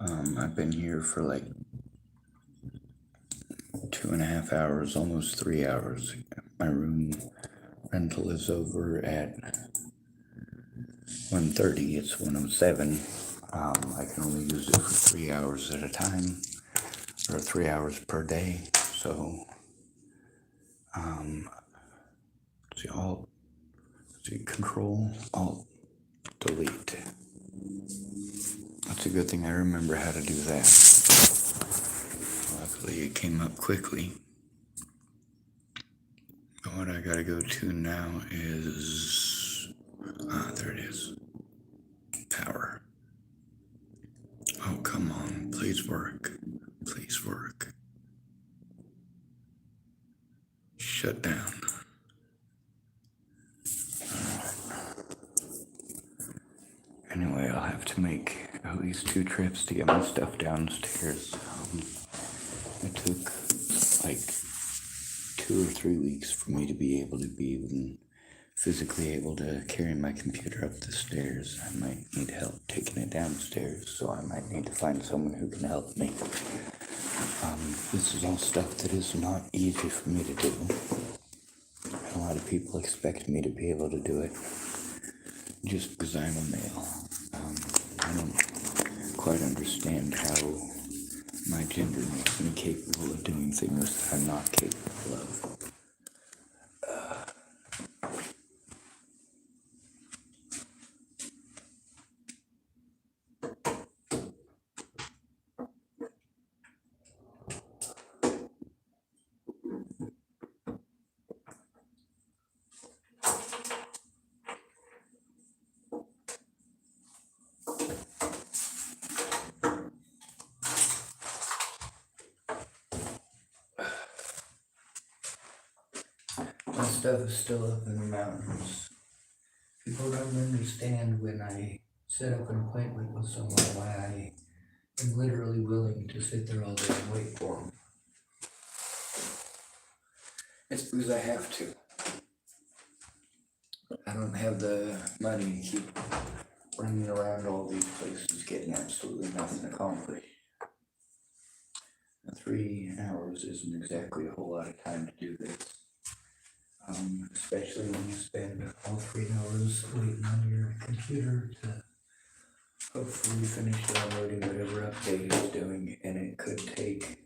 I've been here for like 2.5 hours, almost 3 hours. My room rental is over at 1:30. It's 1:07. I can only use it for 3 hours at a time, or 3 hours per day. So, Control Alt Delete. That's a good thing I remember how to do that. Luckily, it came up quickly. What I gotta go to now is there it is. Power. Oh, come on. Please work. Please work. Shut down. Anyway, I'll have to make at least 2 trips to get my stuff downstairs. It took like 2 or 3 weeks for me to be even physically able to carry my computer up the stairs. I might need help taking it downstairs, so I might need to find someone who can help me. This is all stuff that is not easy for me to do. A lot of people expect me to be able to do it just because I'm a male. I don't quite understand how my gender makes me capable of doing things that I'm not capable of. My stuff is still up in the mountains. People don't understand when I set up an appointment with someone why I am literally willing to sit there all day and wait for them. It's because I have to. I don't have the money to keep running around all these places getting absolutely nothing accomplished. 3 hours isn't exactly a whole lot of time to do this. Especially when you spend all 3 hours waiting on your computer to hopefully finish downloading whatever update it's doing, and it could take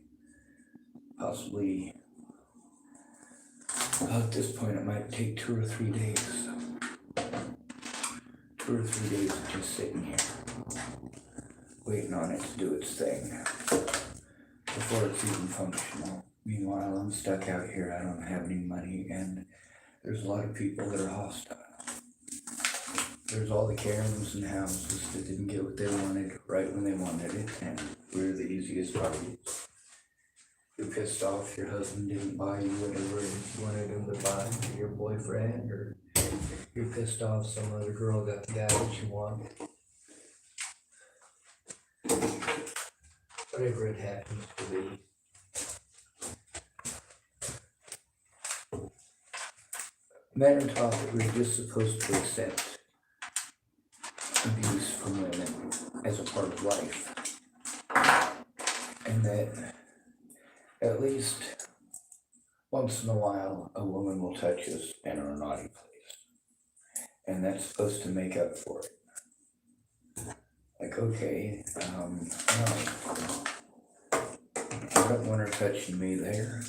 possibly, at this point it might take 2 or 3 days. 2 or 3 days of just sitting here, waiting on it to do its thing, before it's even functional. Meanwhile, I'm stuck out here, I don't have any money, and there's a lot of people that are hostile. There's all the Karens and houses that didn't get what they wanted right when they wanted it, and we're the easiest targets. You're pissed off your husband didn't buy you whatever you wanted him to buy, or your boyfriend, or you're pissed off some other girl got the guy that you want. Whatever it happens to be. Men are taught that we're just supposed to accept abuse from women as a part of life. And that at least once in a while a woman will touch us in our naughty place. And that's supposed to make up for it. Like, okay, no. I don't want her touching me there.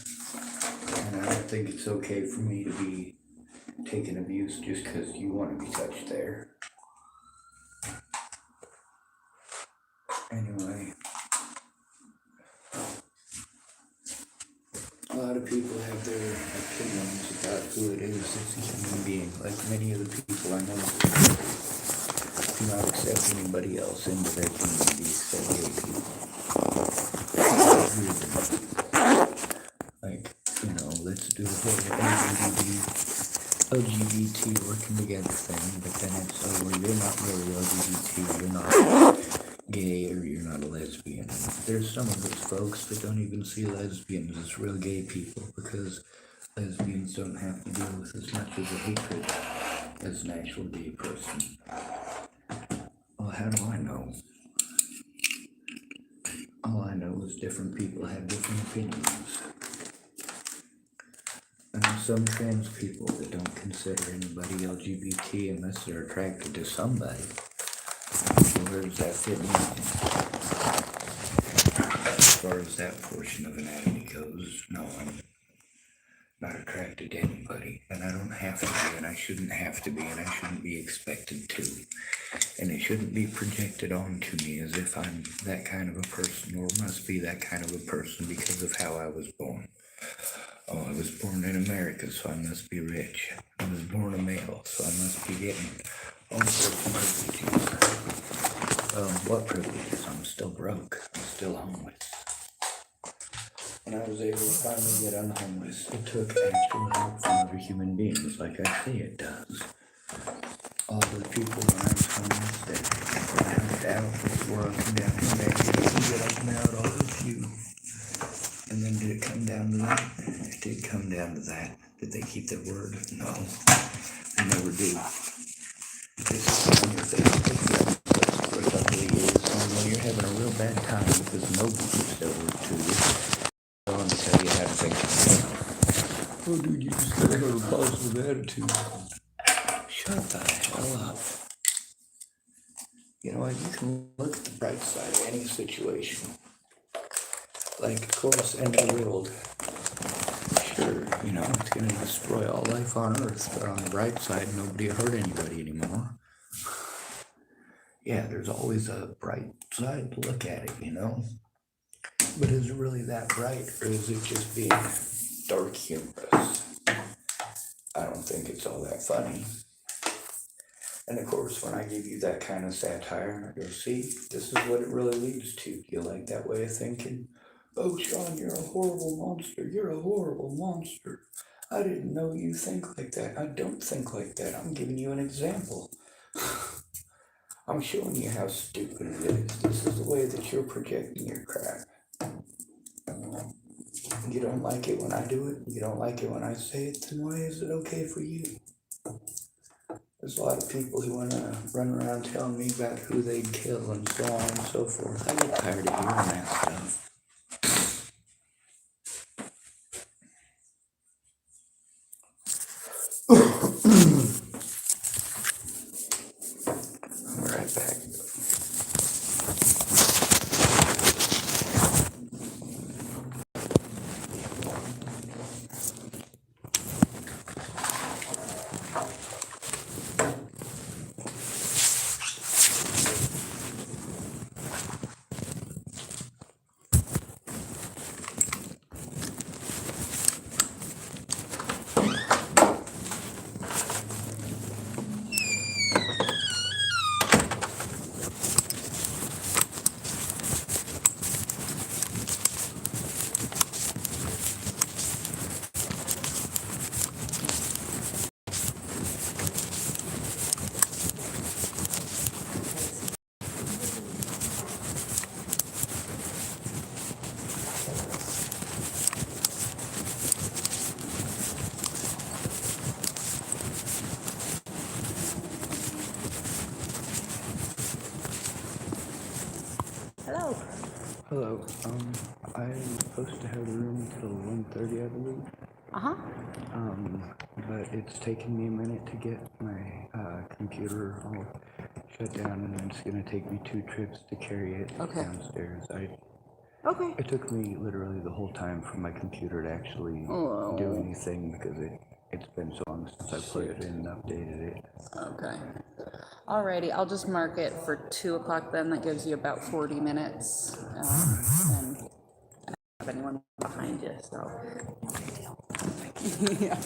And I don't think it's okay for me to be taking abuse just because you want to be touched there. Anyway, a lot of people have their opinions about who it is as a human being. Like many of the people I know do not accept anybody else into their community except gay people. Like, let's do the whole LGBT working together thing, but then it's, oh, well, you're not really LGBT, you're not gay, or you're not a lesbian. There's some of those folks that don't even see lesbians as real gay people, because lesbians don't have to deal with as much of the hatred as an actual gay person. Well, how do I know? All I know is different people have different opinions. And there's some trans people that don't consider anybody LGBT unless they're attracted to somebody. So where does that fit in? As far as that portion of anatomy goes, no, I'm not attracted to anybody, and I don't have to be, and I shouldn't have to be, and I shouldn't be expected to. And it shouldn't be projected onto me as if I'm that kind of a person or must be that kind of a person because of how I was born. Oh, I was born in America, so I must be rich. I was born a male, so I must be getting all sorts of privileges. What privileges? I'm still broke. I'm still homeless. When I was able to finally get unhomeless, it took actual help from other human beings, like I say it does. All the people when I was homeless that helped out before up and down and back, get up and out, all the few. And then did it come down to that? It did come down to that. Did they keep their word? No, they never do. This is when you're thinking for a couple of years, and when you're having a real bad time because nobody keeps their word to you, I want to tell you how to think. Oh, dude, you just gotta have a positive attitude. Shut the hell up. You know what? You can look at the bright side of any situation. Like, of course, end of the world. Sure, you know, it's gonna destroy all life on Earth, but on the bright side, nobody hurt anybody anymore. Yeah, there's always a bright side to look at it, you know? But is it really that bright, or is it just being dark humorous? I don't think it's all that funny. And of course, when I give you that kind of satire, you'll see, this is what it really leads to. Do you like that way of thinking? Oh, Sean, you're a horrible monster. You're a horrible monster. I didn't know you think like that. I don't think like that. I'm giving you an example. I'm showing you how stupid it is. This is the way that you're projecting your crap. You don't like it when I do it? You don't like it when I say it? Then why is it okay for you? There's a lot of people who want to run around telling me about who they'd kill and so on and so forth. I get tired of hearing that stuff. I'll be right back. Hello. Hello. I'm supposed to have the room till 1:30, I believe. But it's taken me a minute to get my computer all shut down, and then it's gonna take me 2 trips to carry it downstairs. Okay. It took me literally the whole time for my computer to actually do anything because it's been so long since I put it in and updated it. Okay. Alrighty, I'll just mark it for 2 o'clock then. That gives you about 40 minutes. And I don't have anyone behind you, so. Yeah.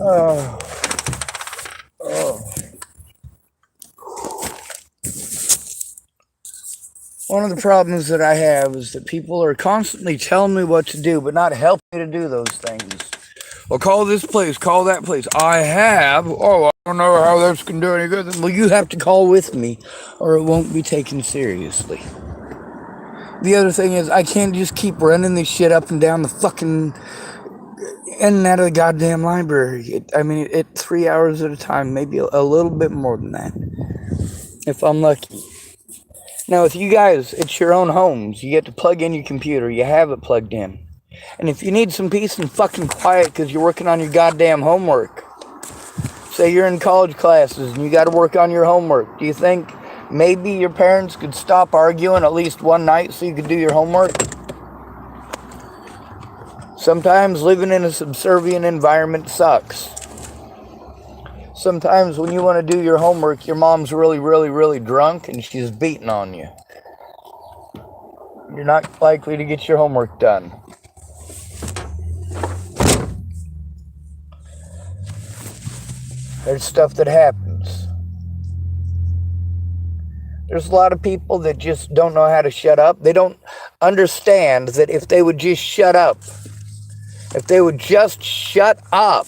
Oh, oh. One of the problems that I have is that people are constantly telling me what to do, but not helping me to do those things. Well, call this place, call that place. I have. Oh, I don't know how that's going to do any good. Well, you have to call with me, or it won't be taken seriously. The other thing is, I can't just keep running this shit up and down the fucking in and out of the goddamn library. It 3 hours at a time, maybe a little bit more than that, if I'm lucky. Now, with you guys, it's your own homes. You get to plug in your computer. You have it plugged in. And if you need some peace and fucking quiet because you're working on your goddamn homework, say you're in college classes and you got to work on your homework, do you think maybe your parents could stop arguing at least one night so you could do your homework? Sometimes living in a subservient environment sucks. Sometimes when you want to do your homework, your mom's really, really, really drunk and she's beating on you. You're not likely to get your homework done. There's stuff that happens. There's a lot of people that just don't know how to shut up. They don't understand that if they would just shut up, if they would just shut up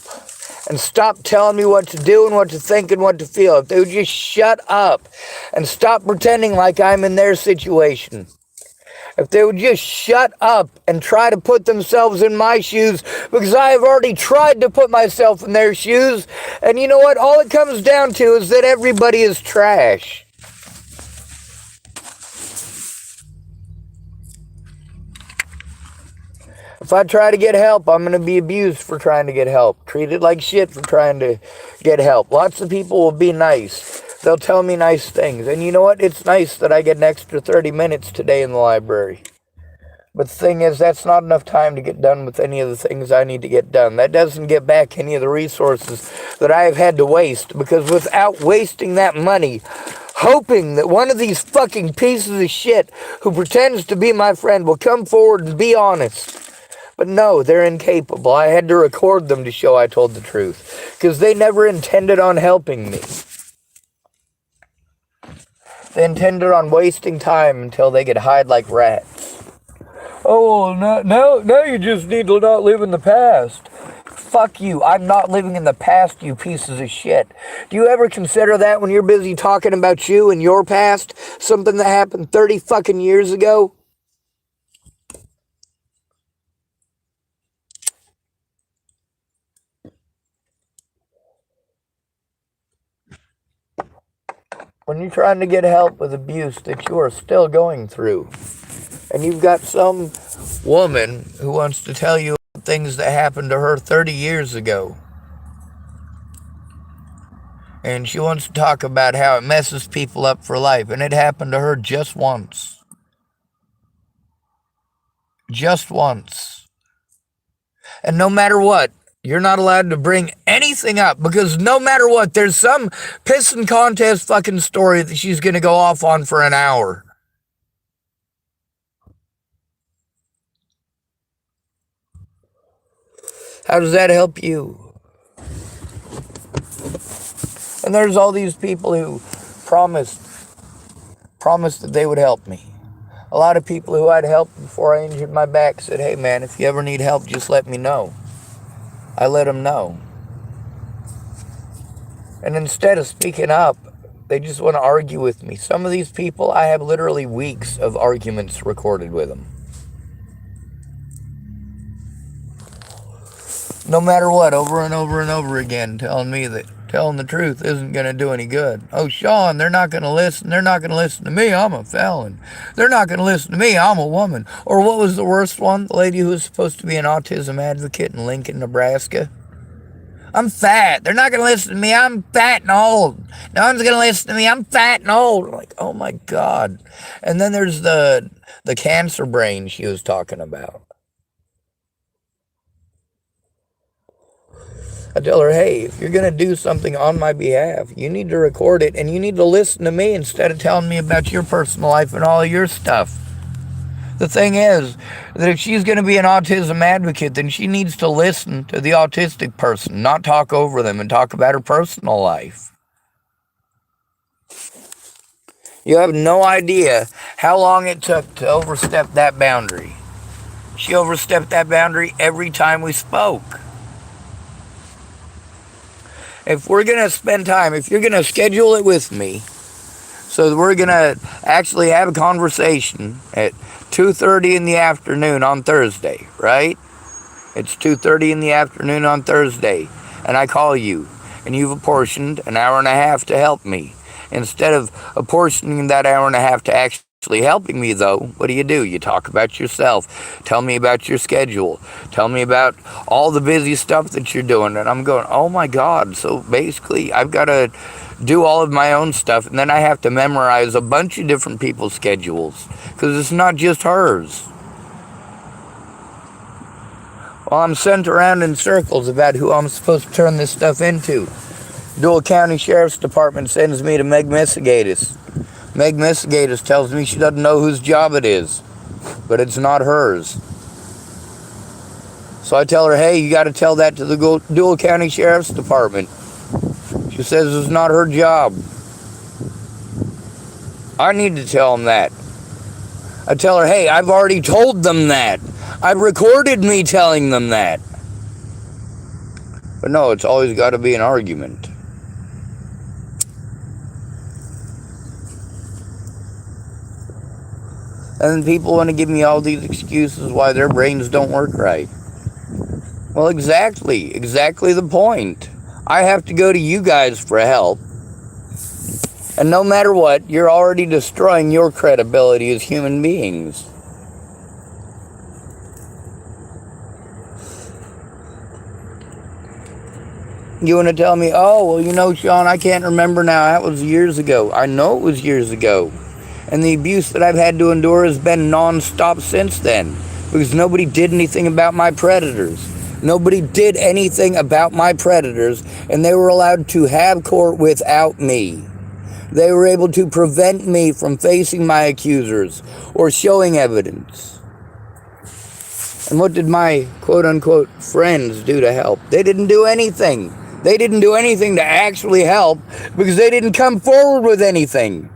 and stop telling me what to do and what to think and what to feel, if they would just shut up and stop pretending like I'm in their situation, if they would just shut up and try to put themselves in my shoes, because I have already tried to put myself in their shoes, and you know what? All it comes down to is that everybody is trash. If I try to get help, I'm going to be abused for trying to get help. Treated like shit for trying to get help. Lots of people will be nice. They'll tell me nice things. And you know what? It's nice that I get an extra 30 minutes today in the library. But the thing is, that's not enough time to get done with any of the things I need to get done. That doesn't get back any of the resources that I have had to waste. Because without wasting that money, hoping that one of these fucking pieces of shit who pretends to be my friend will come forward and be honest. But no, they're incapable. I had to record them to show I told the truth. Because they never intended on helping me. They intended on wasting time until they could hide like rats. Oh, well, now you just need to not live in the past. Fuck you. I'm not living in the past, you pieces of shit. Do you ever consider that when you're busy talking about you and your past? Something that happened 30 fucking years ago? When you're trying to get help with abuse that you are still going through, and you've got some woman who wants to tell you things that happened to her 30 years ago, and she wants to talk about how it messes people up for life, and it happened to her just once. Just once. And no matter what, you're not allowed to bring anything up, because no matter what, there's some pissing contest fucking story that she's going to go off on for an hour. How does that help you? And there's all these people who promised that they would help me. A lot of people who I'd helped before I injured my back said, hey man, if you ever need help, just let me know. I let them know. And instead of speaking up, they just want to argue with me. Some of these people, I have literally weeks of arguments recorded with them. No matter what, over and over and over again, telling me that telling the truth isn't going to do any good. Oh, Sean, they're not going to listen. They're not going to listen to me. I'm a felon. They're not going to listen to me. I'm a woman. Or what was the worst one? The lady who was supposed to be an autism advocate in Lincoln, Nebraska. I'm fat. They're not going to listen to me. I'm fat and old. No one's going to listen to me. I'm fat and old. I'm like, oh my God. And then there's the cancer brain she was talking about. I tell her, hey, if you're going to do something on my behalf, you need to record it and you need to listen to me instead of telling me about your personal life and all of your stuff. The thing is that if she's going to be an autism advocate, then she needs to listen to the autistic person, not talk over them and talk about her personal life. You have no idea how long it took to overstep that boundary. She overstepped that boundary every time we spoke. If we're going to spend time, if you're going to schedule it with me, so that we're going to actually have a conversation at 2:30 in the afternoon on Thursday, right? It's 2:30 in the afternoon on Thursday, and I call you, and you've apportioned an hour and a half to help me. Instead of apportioning that hour and a half to actually helping me, though, what do? You talk about yourself. Tell me about your schedule. Tell me about all the busy stuff that you're doing. And I'm going, oh my God. So basically, I've got to do all of my own stuff, and then I have to memorize a bunch of different people's schedules, because it's not just hers. Well, I'm sent around in circles about who I'm supposed to turn this stuff into. Dual County Sheriff's Department sends me to Meg Missigatis. Meg Missigatis tells me she doesn't know whose job it is, but it's not hers. So I tell her, hey, you got to tell that to the Dual County Sheriff's Department. She says it's not her job. I need to tell them that. I tell her, hey, I've already told them that. I've recorded me telling them that. But no, it's always got to be an argument. And then people want to give me all these excuses why their brains don't work right. Well, exactly the point. I have to go to you guys for help. And no matter what, you're already destroying your credibility as human beings. You want to tell me, oh, well, you know, Sean, I can't remember now. That was years ago. I know it was years ago. And the abuse that I've had to endure has been nonstop since then. Because nobody did anything about my predators. Nobody did anything about my predators. And they were allowed to have court without me. They were able to prevent me from facing my accusers or showing evidence. And what did my quote-unquote friends do to help? They didn't do anything. They didn't do anything to actually help because they didn't come forward with anything.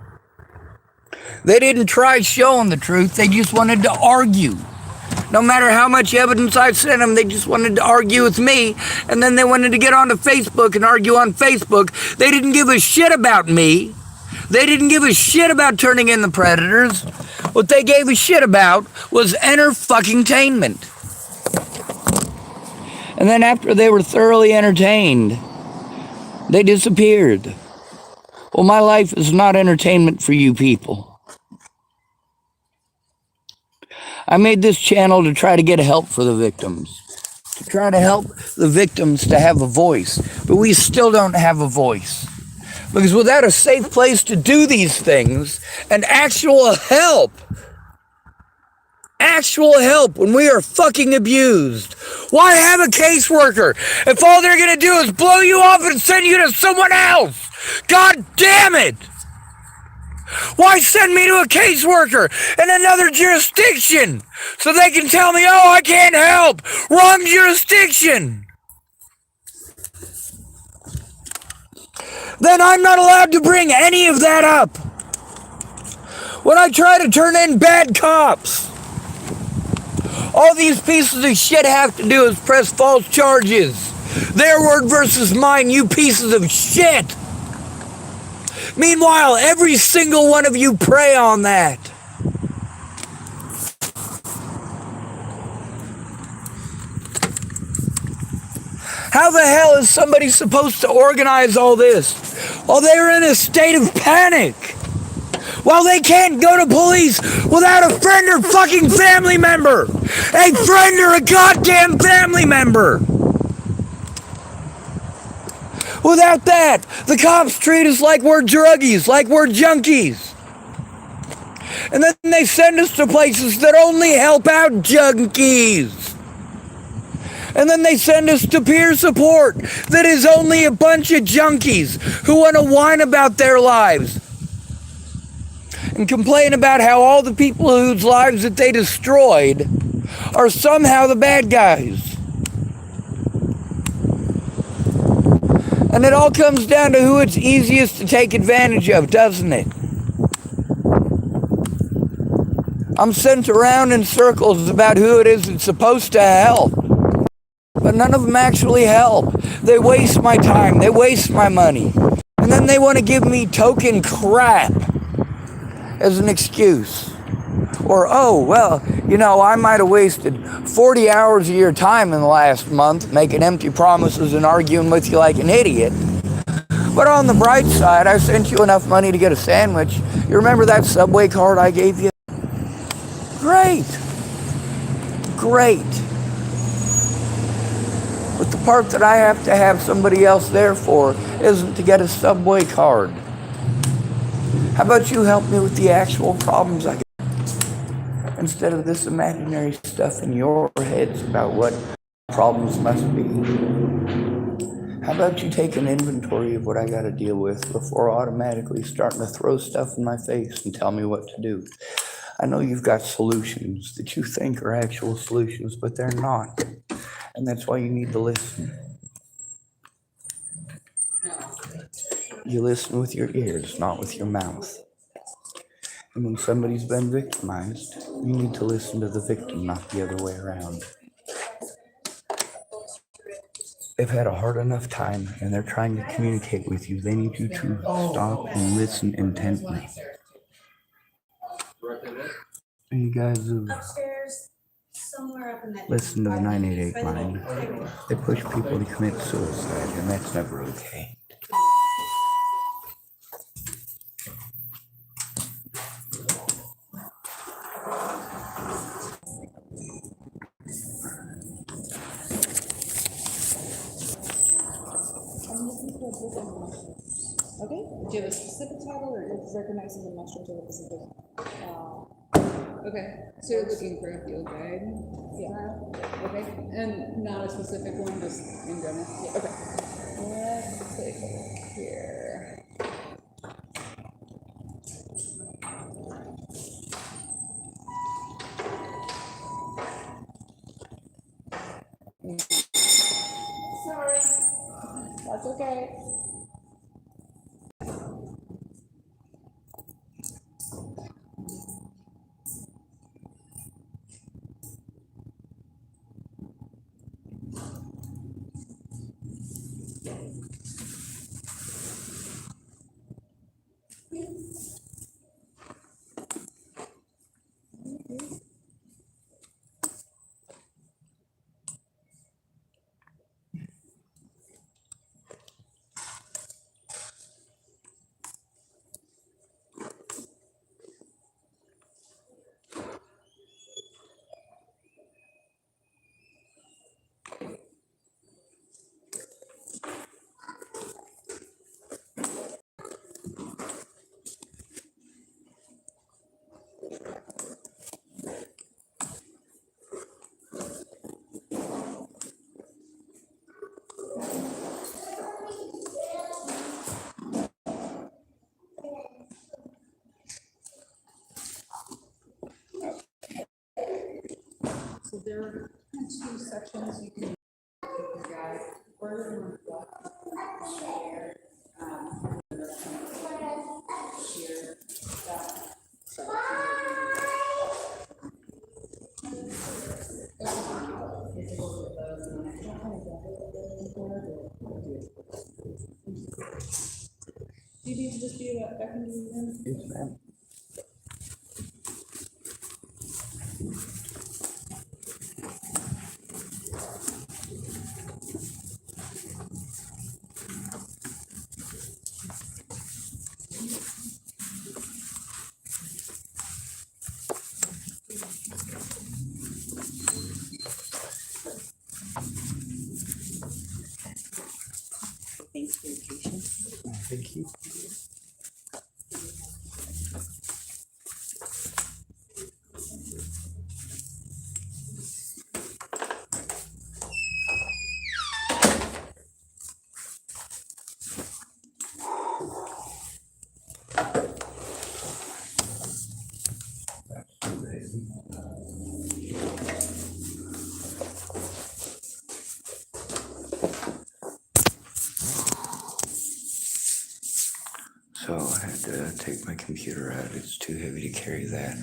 They didn't try showing the truth. They just wanted to argue. No matter how much evidence I sent them, they just wanted to argue with me. And then they wanted to get onto Facebook and argue on Facebook. They didn't give a shit about me. They didn't give a shit about turning in the predators. What they gave a shit about was entertainment. And then after they were thoroughly entertained, they disappeared. Well, my life is not entertainment for you people. I made this channel to try to get help for the victims. To try to help the victims to have a voice. But we still don't have a voice. Because without a safe place to do these things, and actual help when we are fucking abused, why have a caseworker if all they're going to do is blow you off and send you to someone else? God damn it! Why send me to a caseworker in another jurisdiction so they can tell me, oh, I can't help? Wrong jurisdiction. Then I'm not allowed to bring any of that up. When I try to turn in bad cops, all these pieces of shit have to do is press false charges. Their word versus mine, you pieces of shit. Meanwhile, every single one of you prey on that. How the hell is somebody supposed to organize all this while they're in a state of panic? While they can't go to police without a friend or fucking family member. A friend or a goddamn family member. Without that, the cops treat us like we're druggies, like we're junkies. And then they send us to places that only help out junkies. And then they send us to peer support that is only a bunch of junkies who want to whine about their lives. And complain about how all the people whose lives that they destroyed are somehow the bad guys. And it all comes down to who it's easiest to take advantage of, doesn't it? I'm sent around in circles about who it is that's supposed to help. But none of them actually help. They waste my time, they waste my money. And then they want to give me token crap as an excuse. Or, oh, well, you know, I might have wasted 40 hours of your time in the last month making empty promises and arguing with you like an idiot. But on the bright side, I sent you enough money to get a sandwich. You remember that Subway card I gave you? Great. Great. But the part that I have to have somebody else there for isn't to get a Subway card. How about you help me with the actual problems I got? Instead of this imaginary stuff in your heads about what problems must be. How about you take an inventory of what I got to deal with before automatically starting to throw stuff in my face and tell me what to do? I know you've got solutions that you think are actual solutions, but they're not. And that's why you need to listen. You listen with your ears, not with your mouth. And when somebody's been victimized, you need to listen to the victim, not the other way around. They've had a hard enough time and they're trying to communicate with you. They need you to stop and listen intently. And you guys have listened to the 988 line. They push people to commit suicide, and that's never okay. Okay, do you have a specific title or is recognizing the mushrooms or the specific? Okay, so you're looking for a field guide? Yeah. Okay, and not a specific one, just in general? Yeah. Okay. Let's take a look here. Sorry. That's okay. there are kind of two sections you can guide further share, shear that. Do you need to just be that back in the room? Yes, ma'am. Thanks for your patience. Thank you. So I had to take my computer out. It's too heavy to carry that.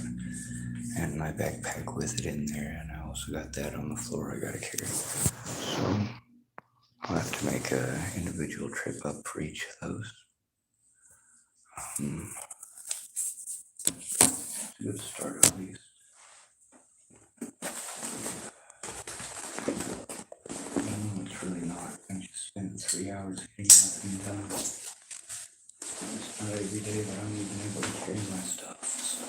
And my backpack with it in there. And I also got that on the floor I gotta carry. So I'll have to make a individual trip up for each of those. Good start at least. No, it's really not. I just spent 3 hours getting nothing done. It's not every day that I'm even able to carry my stuff. So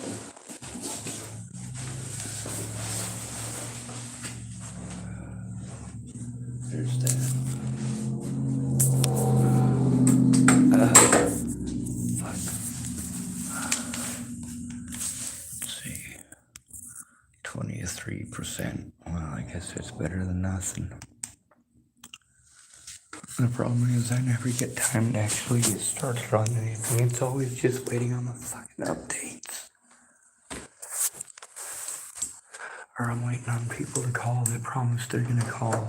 there's that. Fuck. Let's see. 23%. Well, I guess it's better than nothing. The problem is I never get time to actually get started on anything. It's always just waiting on the fucking updates. Or I'm waiting on people to call that promise they're gonna call.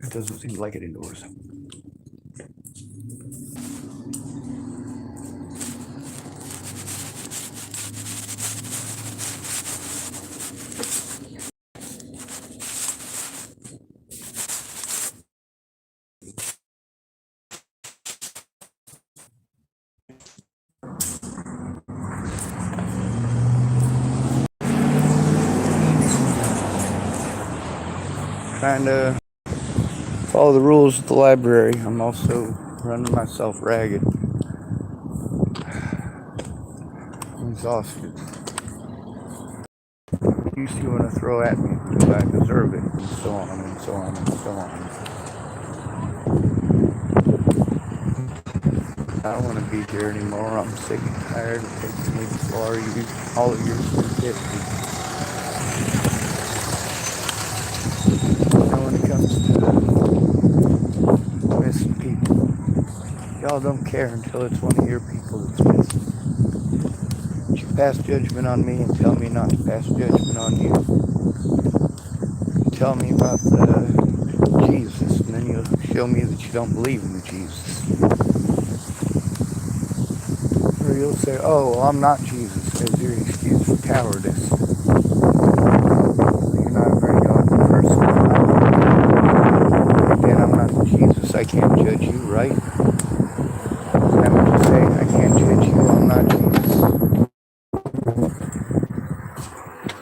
It doesn't seem like it indoors. Trying to follow the rules at the library. I'm also running myself ragged. I'm exhausted. You see want to throw at me because I deserve it, and so on and so on and so on. I don't want to be here anymore. I'm sick and tired of taking these all of your stupidity. When it comes to missing people, y'all don't care until it's one of your people that's missing. But you pass judgment on me and tell me not to pass judgment on you. You tell me about the Jesus, and then you'll show me that you don't believe in the Jesus. Or you'll say, oh, well, I'm not Jesus, as your excuse for cowardice. You're not a very godly person. Again, I'm not the Jesus. I can't judge you, right? Isn't that what you say? I can't judge you. I'm not Jesus.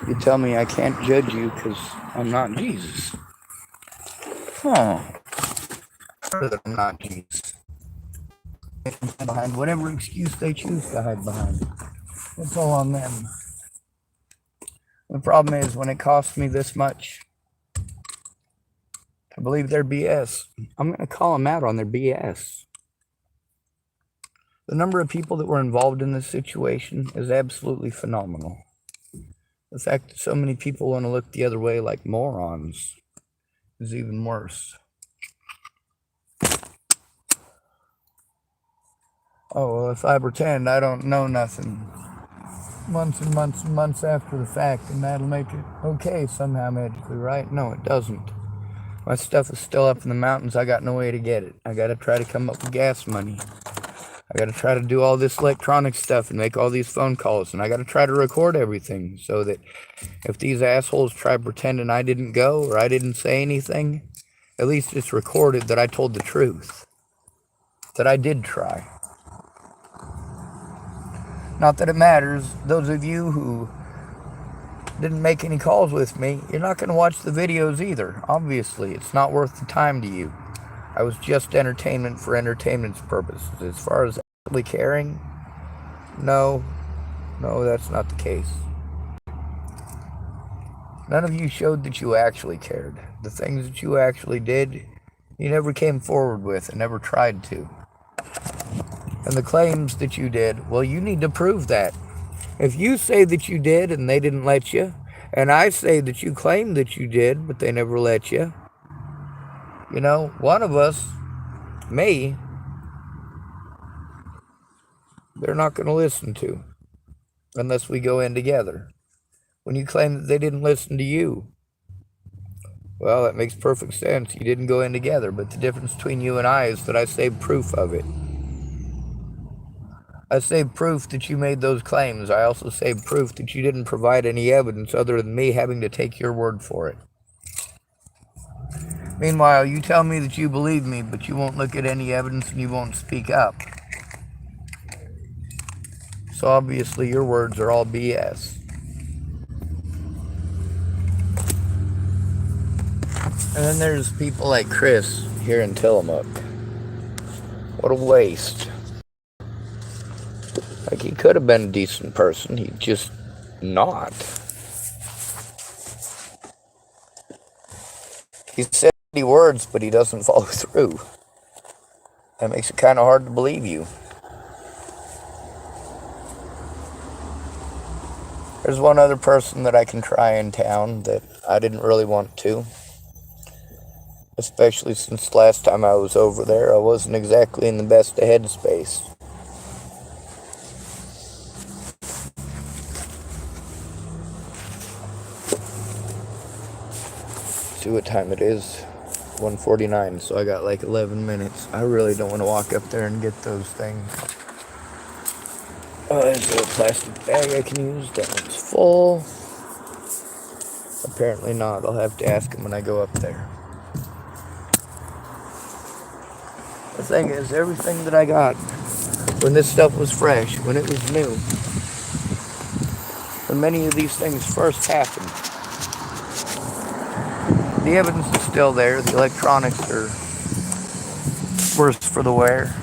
You tell me I can't judge you because I'm not Jesus. Huh. That I'm not Jesus. They can hide behind whatever excuse they choose to hide behind. It's all on them. The problem is when it costs me this much to believe their BS, I'm going to call them out on their BS. The number of people that were involved in this situation is absolutely phenomenal. The fact that so many people want to look the other way like morons is even worse. Oh, well, if I pretend I don't know nothing months and months and months after the fact, and that'll make it okay somehow magically, right? No, it doesn't. My stuff is still up in the mountains. I got no way to get it. I got to try to come up with gas money. I got to try to do all this electronic stuff and make all these phone calls, and I got to try to record everything so that if these assholes try pretending I didn't go or I didn't say anything, at least it's recorded that I told the truth, that I did try. Not that it matters. Those of you who didn't make any calls with me, you're not going to watch the videos either. Obviously, it's not worth the time to you. I was just entertainment for entertainment's purposes. As far as actually caring, no, that's not the case. None of you showed that you actually cared. The things that you actually did, you never came forward with and never tried to. And the claims that you did, well, you need to prove that. If you say that you did and they didn't let you, and I say that you claimed that you did, but they never let you, you know, one of us, me, they're not going to listen to unless we go in together. When you claim that they didn't listen to you, well, that makes perfect sense. You didn't go in together, but the difference between you and I is that I saved proof of it. I saved proof that you made those claims. I also saved proof that you didn't provide any evidence other than me having to take your word for it. Meanwhile, you tell me that you believe me, but you won't look at any evidence and you won't speak up. So obviously your words are all BS. And then there's people like Chris here in Tillamook. What a waste. Like, he could have been a decent person. He's just not. He said words, but he doesn't follow through. That makes it kind of hard to believe you. There's one other person that I can try in town that I didn't really want to. Especially since last time I was over there, I wasn't exactly in the best of headspace. See what time it is. 1:49, so I got like 11 minutes. I really don't want to walk up there and get those things. Oh, there's a little plastic bag I can use. That one's full. Apparently not. I'll have to ask him when I go up there. The thing is, everything that I got when this stuff was fresh, when it was new, when many of these things first happened, the evidence is still there. The electronics are worse for the wear.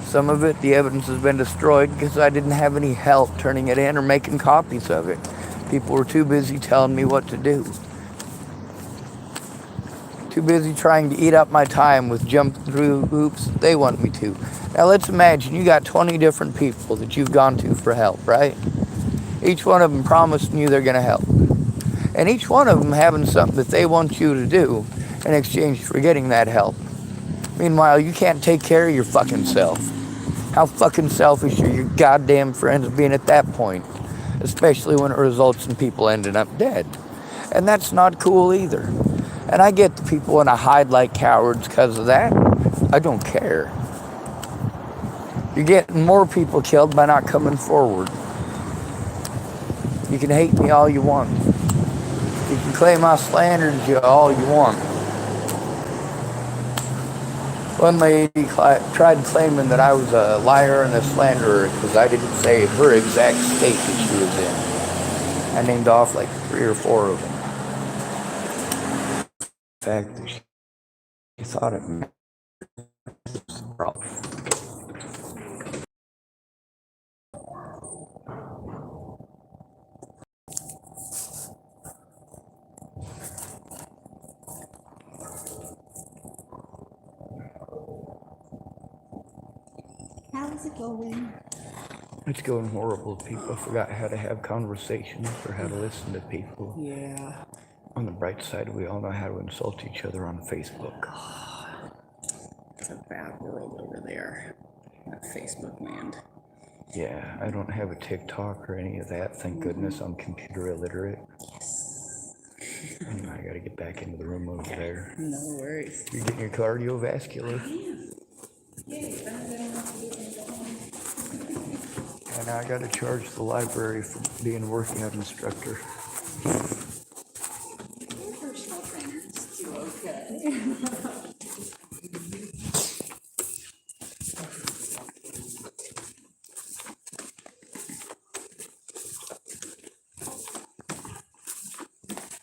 Some of it, the evidence has been destroyed because I didn't have any help turning it in or making copies of it. People were too busy telling me what to do. Too busy trying to eat up my time with jump through hoops that they want me to. Now let's imagine you got 20 different people that you've gone to for help, right? Each one of them promising you they're going to help. And each one of them having something that they want you to do in exchange for getting that help. Meanwhile, you can't take care of your fucking self. How fucking selfish are your goddamn friends being at that point? Especially when it results in people ending up dead. And that's not cool either. And I get the people want to hide like cowards because of that. I don't care. You're getting more people killed by not coming forward. You can hate me all you want. You can claim I slandered you all you want. One lady tried claiming that I was a liar and a slanderer because I didn't say her exact state that she was in. I named off like 3 or 4 of them. The fact that she thought it was the problem. How's it going? It's going horrible. People forgot how to have conversations or how to listen to people. Yeah. On the bright side, we all know how to insult each other on Facebook. It's a bad world over there. That Facebook land. Yeah, I don't have a TikTok or any of that. Thank goodness I'm computer illiterate. Yes. Anyway, I gotta get back into the room over there. No worries. You're getting your cardiovascular. And I gotta charge the library for being a workout instructor. Personal trainers do okay.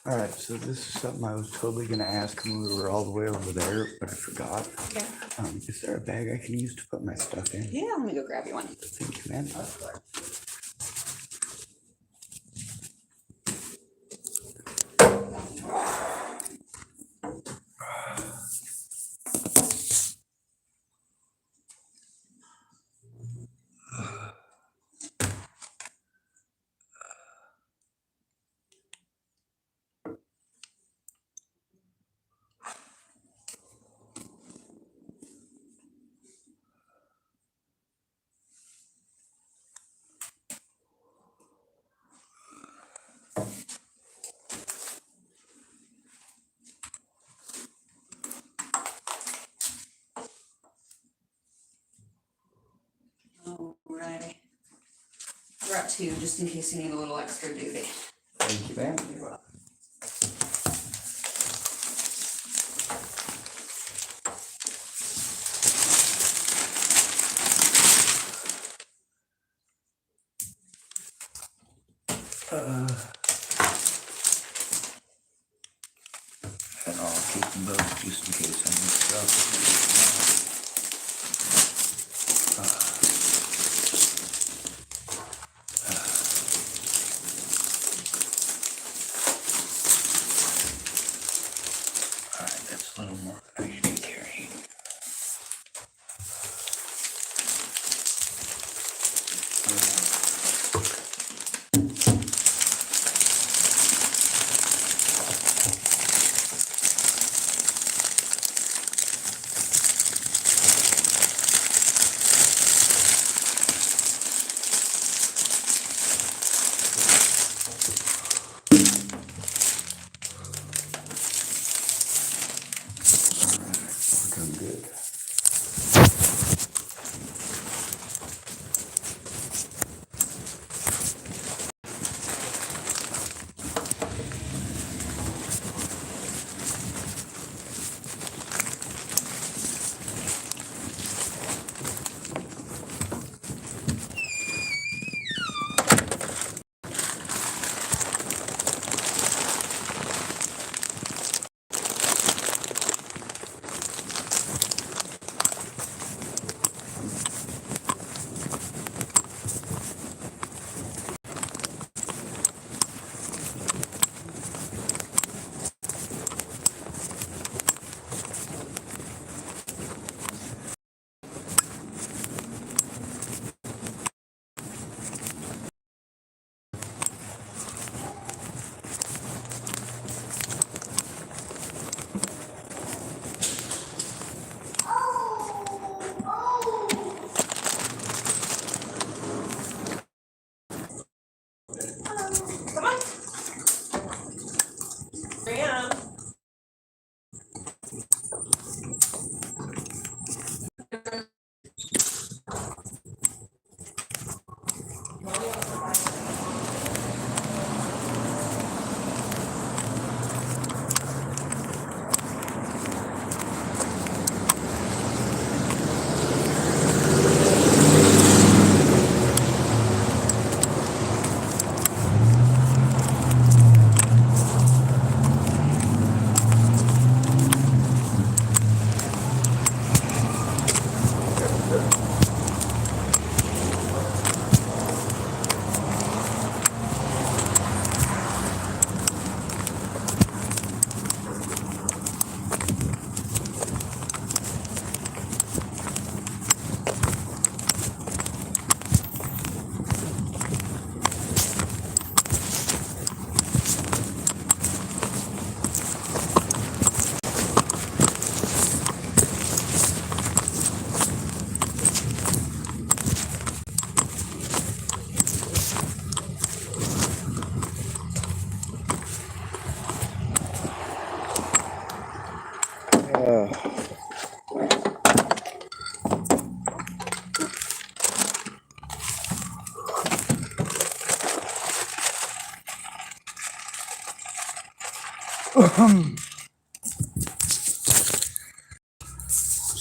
All right, so this is something I was totally gonna ask when we were all the way over there, but I forgot. Okay. Is there a bag I can use to put my stuff in? Yeah, let me go grab you one. Thank you, man. Alrighty. I brought 2 just in case you need a little extra duty. Thank you, man. And I'll keep them both just in case I need stuff. All right, that's a little more than I should be carrying.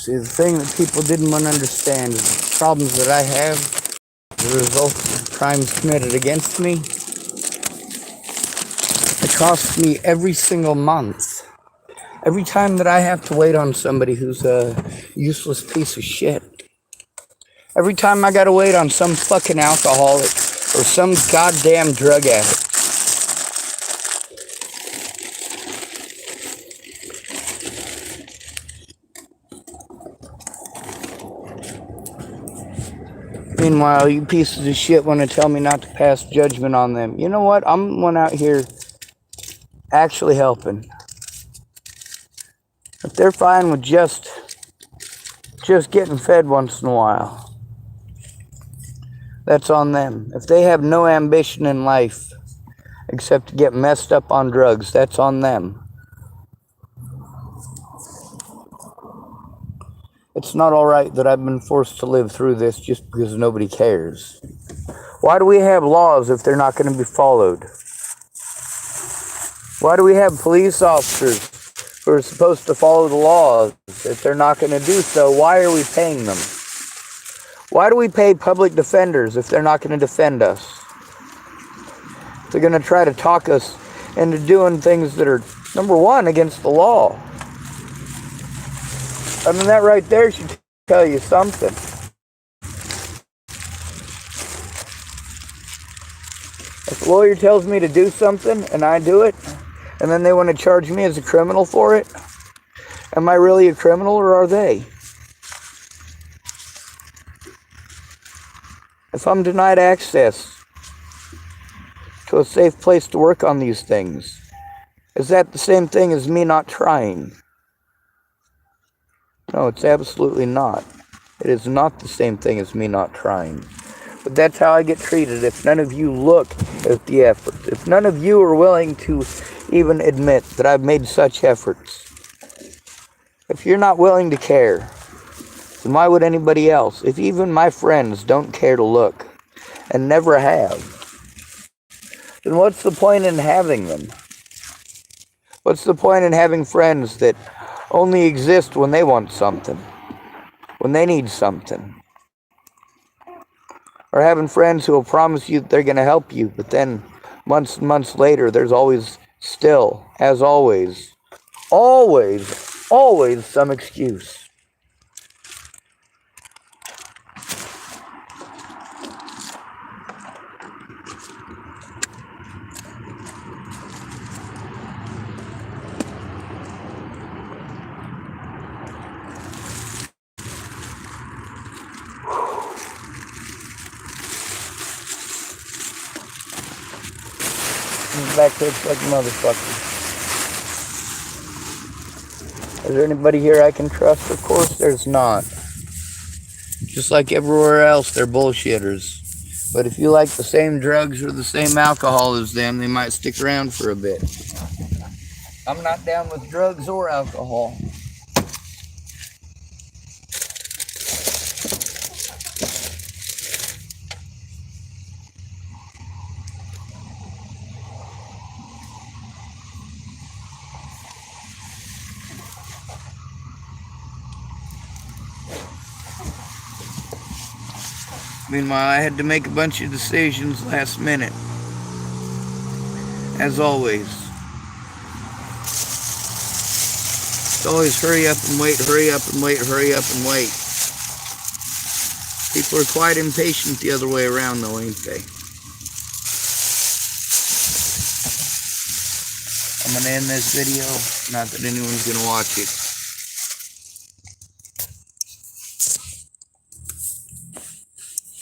See, the thing that people didn't want to understand is the problems that I have, the result of crimes committed against me, it costs me every single month. Every time that I have to wait on somebody who's a useless piece of shit. Every time I gotta wait on some fucking alcoholic or some goddamn drug addict. Meanwhile, you pieces of shit want to tell me not to pass judgment on them. You know what? I'm the one out here actually helping. If they're fine with just getting fed once in a while, that's on them. If they have no ambition in life except to get messed up on drugs, that's on them. It's not all right that I've been forced to live through this just because nobody cares. Why do we have laws if they're not going to be followed? Why do we have police officers who are supposed to follow the laws? If they're not going to do so, why are we paying them? Why do we pay public defenders if they're not going to defend us? If they're going to try to talk us into doing things that are, number one, against the law. I mean, that right there should tell you something. If a lawyer tells me to do something and I do it, and then they want to charge me as a criminal for it, am I really a criminal or are they? If I'm denied access to a safe place to work on these things, is that the same thing as me not trying? No, it's absolutely not. It is not the same thing as me not trying. But that's how I get treated if none of you look at the effort. If none of you are willing to even admit that I've made such efforts. If you're not willing to care, then why would anybody else? If even my friends don't care to look, and never have, then what's the point in having them? What's the point in having friends that only exist when they want something, when they need something? Or having friends who will promise you that they're going to help you, but then months and months later, there's always still, as always, always some excuse. Back there like a motherfucker. Is there anybody here I can trust? Of course there's not. Just like everywhere else, they're bullshitters. But if you like the same drugs or the same alcohol as them, they might stick around for a bit. I'm not down with drugs or alcohol. Meanwhile, I had to make a bunch of decisions last minute. As always. It's always hurry up and wait, hurry up and wait, hurry up and wait. People are quite impatient the other way around though, ain't they? I'm going to end this video. Not that anyone's going to watch it.